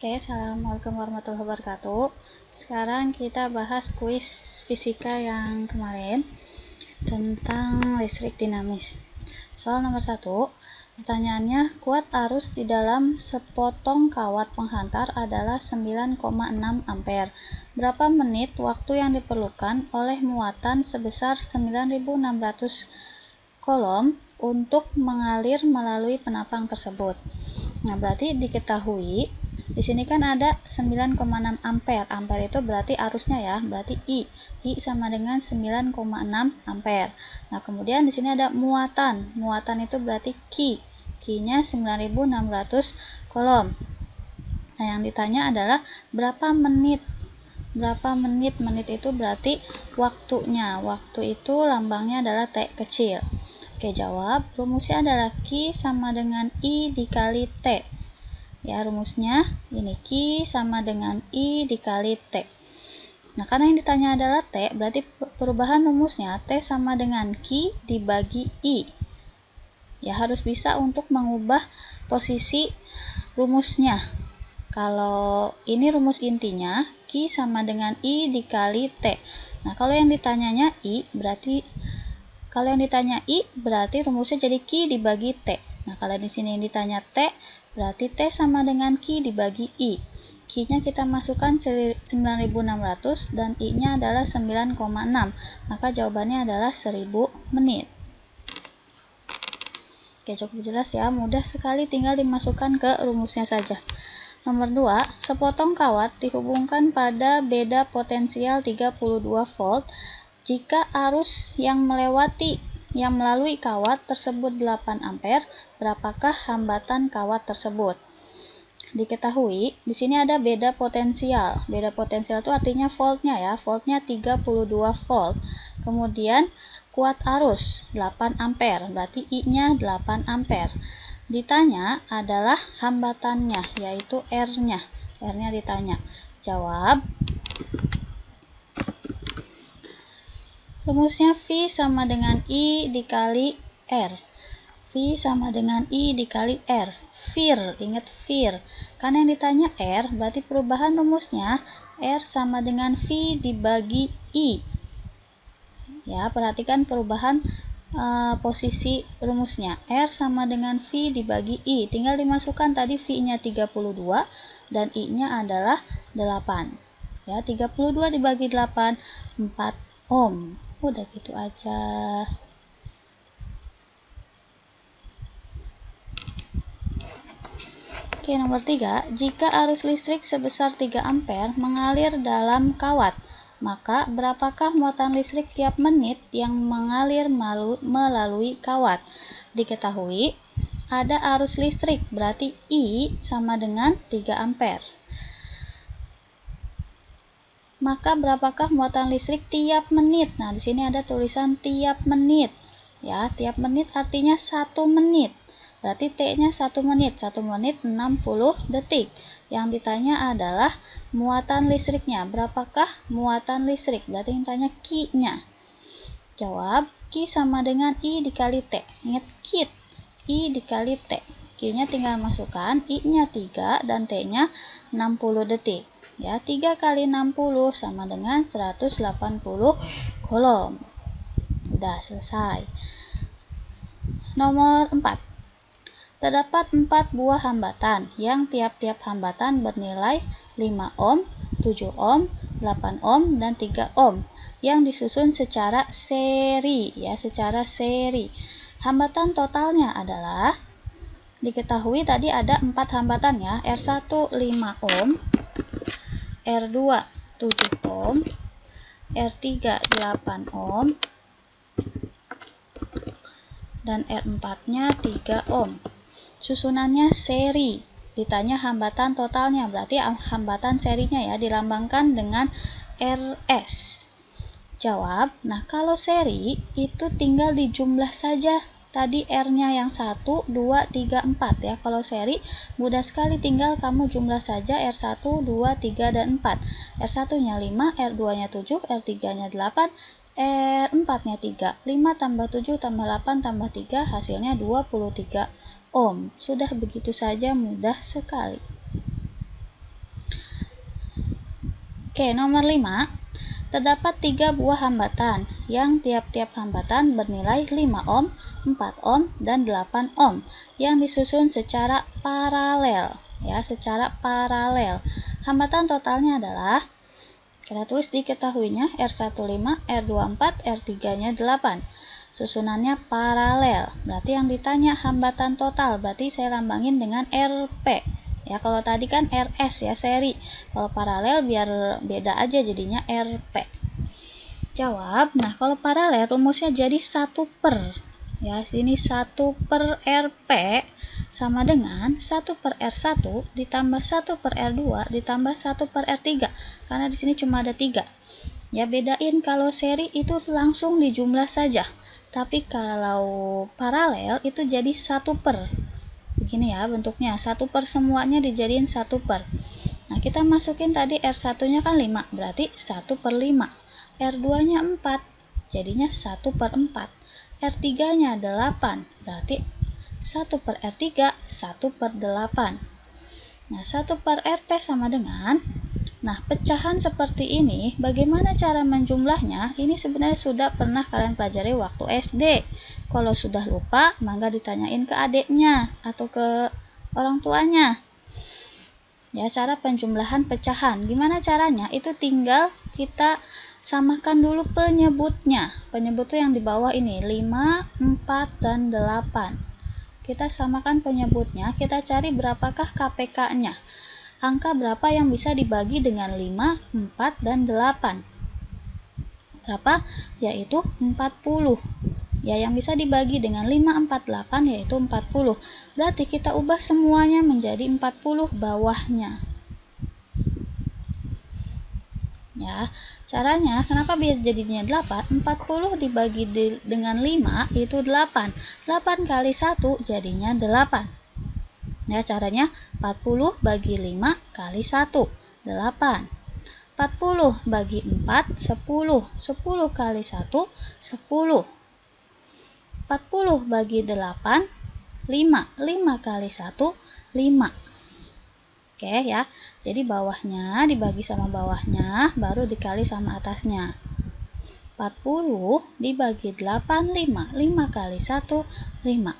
Oke, assalamualaikum warahmatullahi wabarakatuh. Sekarang kita bahas kuis fisika yang kemarin tentang listrik dinamis. Soal nomor 1, pertanyaannya, kuat arus di dalam sepotong kawat penghantar adalah 9,6 ampere. Berapa menit waktu yang diperlukan oleh muatan sebesar 9600 kolom untuk mengalir melalui penapang tersebut? Nah, berarti diketahui di sini kan ada 9,6 ampere. Ampere itu berarti arusnya ya, berarti I. I sama dengan 9,6 ampere. Nah, kemudian di sini ada muatan. Muatan itu berarti Q. Q-nya 9600 kolom. Nah, yang ditanya adalah berapa menit? Berapa menit? Menit itu berarti waktunya. Waktu itu lambangnya adalah T kecil. Oke, jawab. Rumusnya adalah Q sama dengan I dikali T. Ya, rumusnya ini Q sama dengan I dikali T. Nah, karena yang ditanya adalah T, berarti perubahan rumusnya T sama dengan Q dibagi I. Ya, harus bisa untuk mengubah posisi rumusnya. Kalau ini rumus intinya, Q sama dengan I dikali T. Nah, kalau yang ditanyanya I, berarti rumusnya jadi Q dibagi T. Nah, kalau di sini yang ditanya T, berarti T sama dengan Q dibagi I. Q-nya kita masukkan 9600 dan I-nya adalah 9,6. Maka jawabannya adalah 1000 menit. Oke, cukup jelas ya. Mudah sekali, tinggal dimasukkan ke rumusnya saja. Nomor 2, sepotong kawat dihubungkan pada beda potensial 32 volt. Jika arus yang melalui kawat tersebut 8 ampere, berapakah hambatan kawat tersebut? Diketahui, di sini ada beda potensial. Beda potensial itu artinya voltnya ya. Voltnya 32 volt. Kemudian kuat arus 8 ampere, berarti I-nya 8 ampere. Ditanya adalah hambatannya, yaitu R-nya. R-nya ditanya. Jawab. Rumusnya V sama dengan I dikali R. V sama dengan I dikali R. VIR, ingat VIR. Karena yang ditanya R, berarti perubahan rumusnya R sama dengan V dibagi I. Ya, perhatikan perubahan posisi rumusnya. R sama dengan V dibagi I. Tinggal dimasukkan tadi V-nya 32 dan I-nya adalah 8. Ya, 32 dibagi 8, 4 ohm. Udah gitu aja. Oke, nomor 3. Jika arus listrik sebesar 3 ampere mengalir dalam kawat, maka berapakah muatan listrik tiap menit yang mengalir melalui kawat? Diketahui, ada arus listrik, berarti I sama dengan 3 ampere. Maka berapakah muatan listrik tiap menit? Nah, di sini ada tulisan tiap menit. Ya, tiap menit artinya 1 menit. Berarti T-nya 1 menit. 1 menit 60 detik. Yang ditanya adalah muatan listriknya. Berapakah muatan listrik? Berarti yang ditanya Q-nya. Jawab, Q sama dengan I dikali T. Ingat Q. I dikali T. Q-nya tinggal masukkan, I-nya 3 dan T-nya 60 detik. Ya, 3 kali 60 sama dengan 180 kolom. Udah selesai. Nomor 4. Terdapat 4 buah hambatan yang tiap-tiap hambatan bernilai 5 ohm, 7 ohm, 8 ohm, dan 3 ohm yang disusun secara seri. Ya, secara seri. Hambatan totalnya adalah, diketahui tadi ada 4 hambatan ya. R1 5 ohm, R2 7 ohm, R3 8 ohm, dan R4-nya 3 ohm. Susunannya seri. Ditanya hambatan totalnya, berarti hambatan serinya ya, dilambangkan dengan RS. Jawab, nah kalau seri itu tinggal dijumlah saja. Tadi R-nya yang 1, 2, 3, 4 ya. Kalau seri mudah sekali, tinggal kamu jumlah saja R1, 2, 3, dan 4. R1-nya 5, R2-nya 7, R3-nya 8, R4-nya 3. 5 tambah 7 tambah 8 tambah 3 hasilnya 23 ohm. Sudah begitu saja, mudah sekali. Oke, nomor 5. Terdapat 3 buah hambatan yang tiap-tiap hambatan bernilai 5 ohm, 4 ohm, dan 8 ohm yang disusun secara paralel. Ya, secara paralel. Hambatan totalnya adalah, kita tulis diketahuinya R15, R24, R3-nya 8. Susunannya paralel. Berarti yang ditanya hambatan total, berarti saya lambangin dengan RP. Ya, kalau tadi kan RS ya, seri. Kalau paralel biar beda aja jadinya RP. Jawab. Nah, kalau paralel rumusnya jadi 1 per. Ya, sini 1 per RP sama dengan 1 per R1 ditambah 1 per R2 ditambah 1 per R3. Karena di sini cuma ada 3. Ya, bedain kalau seri itu langsung dijumlah saja. Tapi kalau paralel itu jadi 1 per. Begini ya bentuknya, 1 per semuanya dijadiin 1 per. Nah, kita masukin tadi R1-nya kan 5, berarti 1 per 5. R2-nya 4, jadinya 1 per 4. R3-nya 8, berarti 1 per R3, 1 per 8. Nah, 1 per RP sama dengan, nah, pecahan seperti ini, bagaimana cara menjumlahnya? Ini sebenarnya sudah pernah kalian pelajari waktu SD. Kalau sudah lupa, mangga ditanyain ke adiknya atau ke orang tuanya. Ya, cara penjumlahan pecahan. Gimana caranya? Itu tinggal kita samakan dulu penyebutnya. Penyebut itu yang di bawah ini, 5, 4, dan 8. Kita samakan penyebutnya, kita cari berapakah KPK-nya. Angka berapa yang bisa dibagi dengan 5, 4, dan 8? Berapa? Yaitu 40. Ya, yang bisa dibagi dengan 5, 4, 8 yaitu 40. Berarti kita ubah semuanya menjadi 40 bawahnya. Ya, caranya kenapa biar jadinya 8? 40 dibagi dengan 5 itu 8. 8 kali 1 jadinya 8. Ya, caranya 40 bagi 5 kali 1, 8. 40 bagi 4, 10. 10 kali 1, 10. 40 bagi 8, 5. 5 kali 1, 5. Oke ya, jadi bawahnya dibagi sama bawahnya, baru dikali sama atasnya. 40 dibagi 8, 5. 5 kali 1, 5.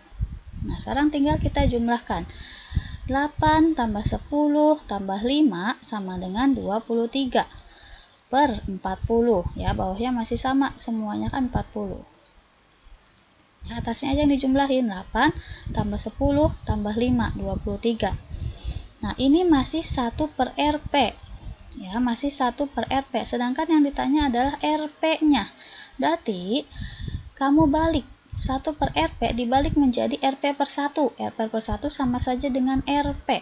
Nah, sekarang tinggal kita jumlahkan. 8 tambah 10 tambah 5 sama dengan 23 per 40. Ya, bawahnya masih sama, semuanya kan 40. Atasnya aja yang dijumlahin, 8 tambah 10 tambah 5, 23. Nah, ini masih 1 per RP. Ya, masih 1 per RP. Sedangkan yang ditanya adalah RP-nya. Berarti, kamu balik. 1 per RP dibalik menjadi RP per 1. RP per 1 sama saja dengan RP.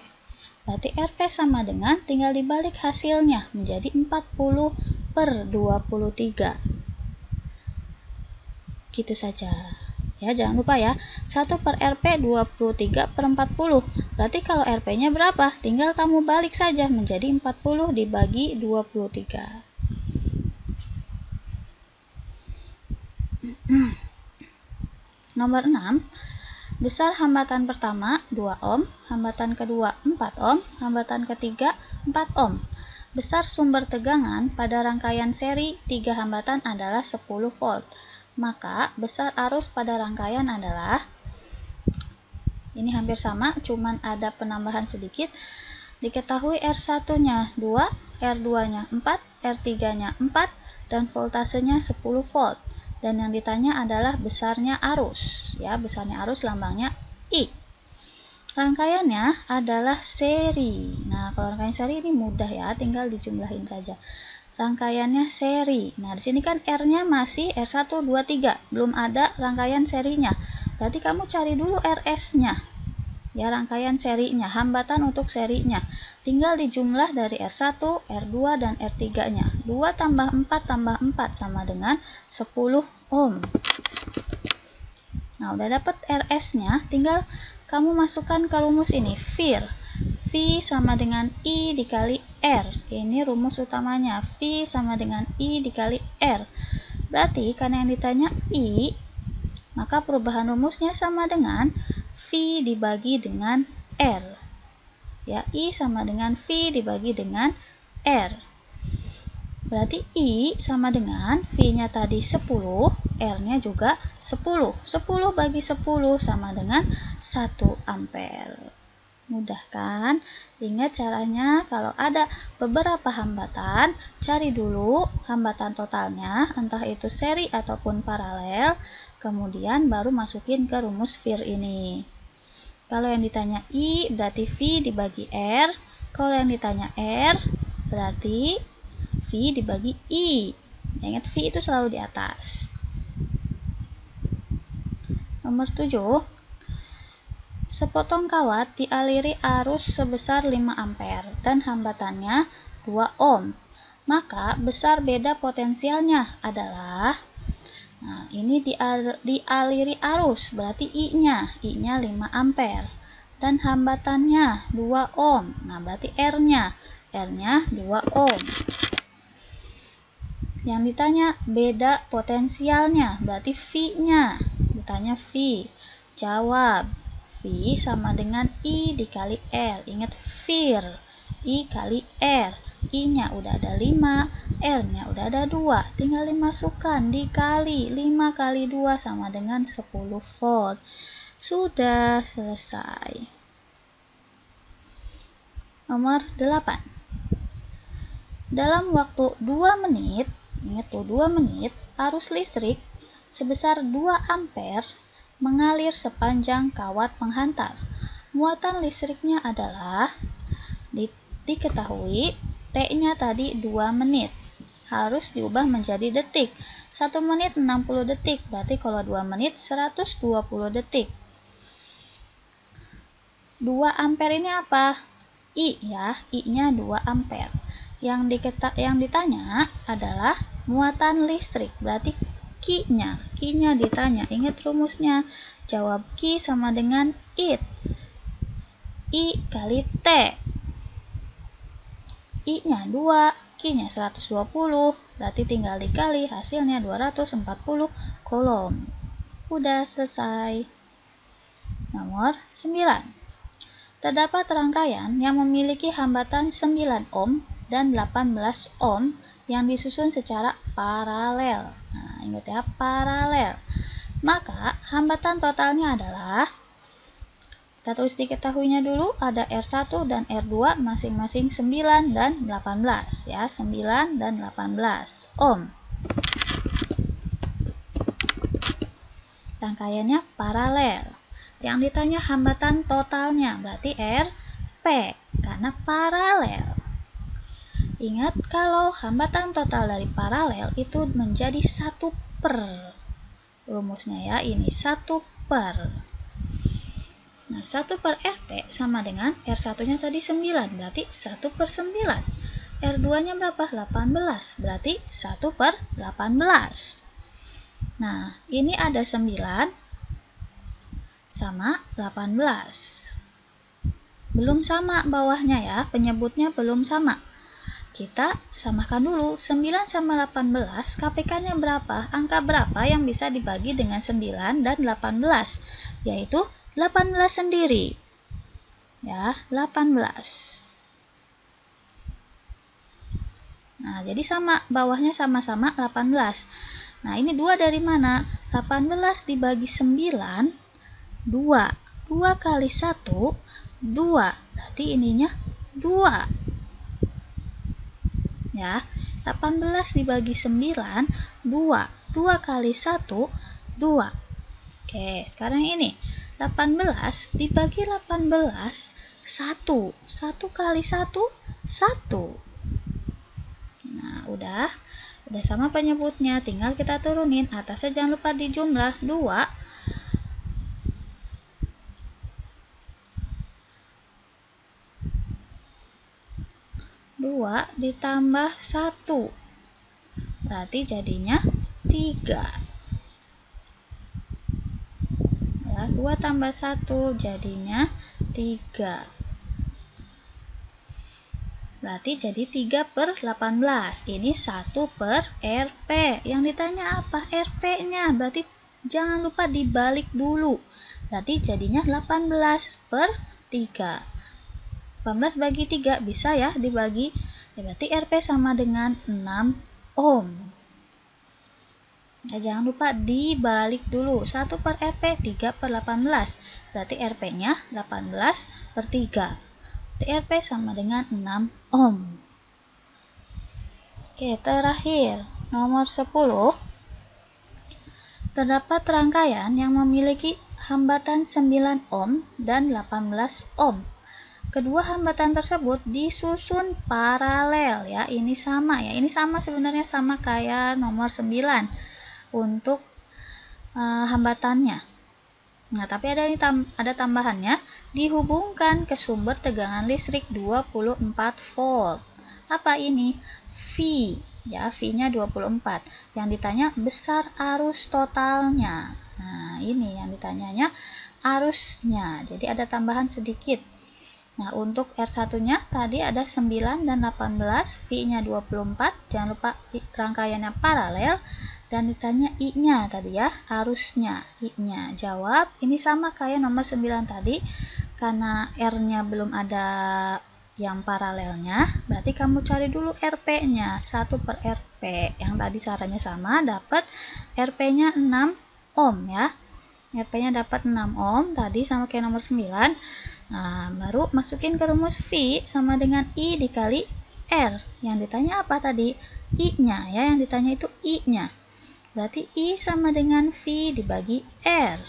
Berarti RP sama dengan, tinggal dibalik hasilnya menjadi 40 per 23. Gitu saja. Ya, jangan lupa ya, 1 per RP 23 per 40. Berarti kalau RP-nya berapa? Tinggal kamu balik saja menjadi 40 dibagi 23. Nomor 6. Besar hambatan pertama 2 ohm, hambatan kedua 4 ohm, hambatan ketiga 4 ohm. Besar sumber tegangan pada rangkaian seri 3 hambatan adalah 10 volt. Maka besar arus pada rangkaian adalah, ini hampir sama, cuman ada penambahan sedikit. Diketahui R1-nya 2, R2-nya 4, R3-nya 4, dan voltasenya 10 volt. Dan yang ditanya adalah besarnya arus. Ya, besarnya arus lambangnya I. Rangkaiannya adalah seri. Nah, kalau rangkaian seri ini mudah ya, tinggal dijumlahin saja. Rangkaiannya seri. Nah, di sini kan R-nya masih R1, 2, 3. Belum ada rangkaian serinya. Berarti kamu cari dulu RS-nya. Ya, rangkaian serinya, hambatan untuk serinya. Tinggal dijumlah dari R1, R2, dan R3-nya. 2 tambah 4 tambah 4 sama dengan 10 ohm. Nah, udah dapat RS-nya, tinggal kamu masukkan ke rumus ini. V sama dengan I dikali R. Ini rumus utamanya. V sama dengan I dikali R. Berarti karena yang ditanya I, maka perubahan rumusnya sama dengan V dibagi dengan R. Ya, I sama dengan V dibagi dengan R. Berarti I sama dengan V-nya tadi 10, R-nya juga 10. 10 bagi 10 sama dengan 1 ampere. Mudah kan? Ingat caranya, kalau ada beberapa hambatan, cari dulu hambatan totalnya, entah itu seri ataupun paralel, kemudian baru masukin ke rumus VIR ini. Kalau yang ditanya I berarti V dibagi R, kalau yang ditanya R berarti V dibagi I. Ingat V itu selalu di atas. Nomor 7. Sepotong kawat dialiri arus sebesar 5 ampere dan hambatannya 2 ohm. Maka besar beda potensialnya adalah, nah ini dialiri arus, berarti I-nya 5 ampere. Dan hambatannya 2 ohm, nah berarti R-nya 2 ohm. Yang ditanya beda potensialnya, berarti V-nya, ditanya V. Jawab, V sama dengan I dikali R. Ingat VIR, I kali R. I-nya udah ada 5, R-nya udah ada 2. Tinggal dimasukkan, dikali 5 kali 2 sama dengan 10 volt. Sudah selesai. Nomor 8. Dalam waktu 2 menit, ingat tuh 2 menit, arus listrik sebesar 2 ampere mengalir sepanjang kawat penghantar. Muatan listriknya adalah, diketahui T-nya tadi 2 menit. Harus diubah menjadi detik. 1 menit 60 detik, berarti kalau 2 menit 120 detik. 2 ampere ini apa? I ya, I-nya 2 ampere. Yang ditanya adalah muatan listrik, berarti Q-nya ditanya. Ingat rumusnya, jawab Q sama dengan I kali T. I-nya 2, Q-nya 120, berarti tinggal dikali, hasilnya 240 coulomb. Udah selesai. Nomor 9. Terdapat rangkaian yang memiliki hambatan 9 ohm dan 18 ohm yang disusun secara paralel. Nah, ingat ya, paralel. Maka hambatan totalnya adalah, kita tulis diketahuinya dulu, ada R1 dan R2 masing-masing 9 dan 18 ya, 9 dan 18 ohm. Rangkaiannya paralel. Yang ditanya hambatan totalnya berarti RP karena paralel. Ingat, kalau hambatan total dari paralel itu menjadi 1 per. Rumusnya ya, ini 1 per. Nah, 1 per RT sama dengan R1-nya tadi 9, berarti 1 per 9. R2-nya berapa? 18, berarti 1 per 18. Nah, ini ada 9 sama 18. Belum sama bawahnya ya, penyebutnya belum sama. Kita samakan dulu, 9 sama 18, KPK-nya berapa? Angka berapa yang bisa dibagi dengan 9 dan 18? Yaitu 18 sendiri. Ya, 18. Nah, jadi sama, bawahnya sama-sama 18. Nah, ini 2 dari mana? 18 dibagi 9, 2. 2 kali 1, 2. Berarti ininya 2. Ya, 18 dibagi 9, 2. 2 kali 1, 2. Oke, sekarang ini 18 dibagi 18, 1. 1 kali 1, 1. Nah, udah sama penyebutnya, tinggal kita turunin. Atasnya jangan lupa dijumlah, 2. 2 ditambah 1, berarti jadinya 3. Ya, 2 tambah 1 jadinya 3. Berarti jadi 3 per 18. Ini 1 per RP. Yang ditanya apa? RP-nya. Berarti jangan lupa dibalik dulu. Berarti jadinya 18 per 3. 18 bagi 3 bisa ya dibagi Ya, berarti RP sama dengan 6 ohm. Ya, jangan lupa dibalik dulu. 1 per RP 3 per 18. Berarti RP-nya 18 per 3. Berarti RP sama dengan 6 ohm. Oke, terakhir. Nomor 10. Terdapat rangkaian yang memiliki hambatan 9 ohm dan 18 ohm. Kedua hambatan tersebut disusun paralel ya. Ini sama ya. Ini sama sebenarnya sama kayak nomor 9 untuk hambatannya. Nah, tapi ada tambahannya, dihubungkan ke sumber tegangan listrik 24 volt. Apa ini? V ya, V-nya 24. Yang ditanya besar arus totalnya. Nah, ini yang ditanyanya arusnya. Jadi ada tambahan sedikit. Nah, untuk R1-nya tadi ada 9 dan 18, V-nya 24. Jangan lupa rangkaiannya paralel. Dan ditanya I-nya tadi ya, arusnya, I-nya. Jawab, ini sama kayak nomor 9 tadi. Karena R-nya belum ada yang paralelnya, berarti kamu cari dulu RP-nya, 1 per RP. Yang tadi caranya sama, dapat RP-nya 6 ohm ya. RP-nya dapat 6 ohm, tadi sama kayak nomor 9. Nah, baru masukin ke rumus V sama dengan I dikali R. Yang ditanya apa tadi? I-nya ya, yang ditanya itu I-nya. Berarti I sama dengan V dibagi R.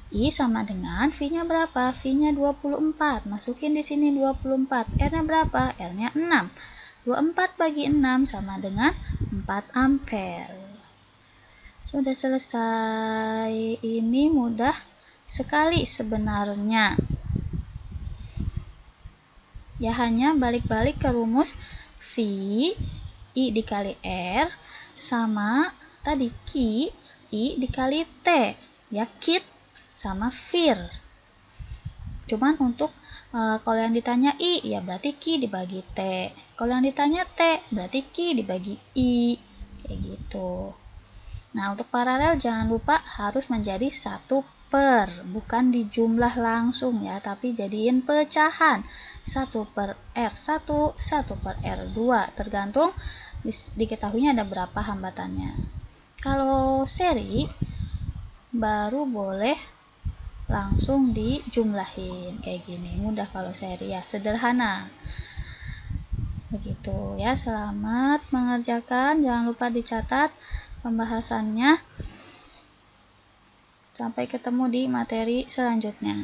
I sama dengan V-nya berapa? V-nya 24. Masukin di sini 24. R-nya berapa? R-nya 6. 24 bagi 6 sama dengan 4 ampere. Sudah selesai. Ini mudah sekali sebenarnya. Ya, hanya balik-balik ke rumus V I dikali R sama tadi Q I dikali T ya, kit sama fir. Cuman untuk kalau yang ditanya I ya berarti Q dibagi T, kalau yang ditanya T berarti Q dibagi I, kayak gitu. Nah, untuk paralel jangan lupa harus menjadi 1 per, bukan dijumlah langsung ya, tapi jadiin pecahan. 1 per R1, 1 per R2, tergantung diketahuinya ada berapa hambatannya. Kalau seri baru boleh langsung dijumlahin kayak gini. Mudah kalau seri ya, sederhana. Begitu ya, selamat mengerjakan. Jangan lupa dicatat pembahasannya. Sampai ketemu di materi selanjutnya.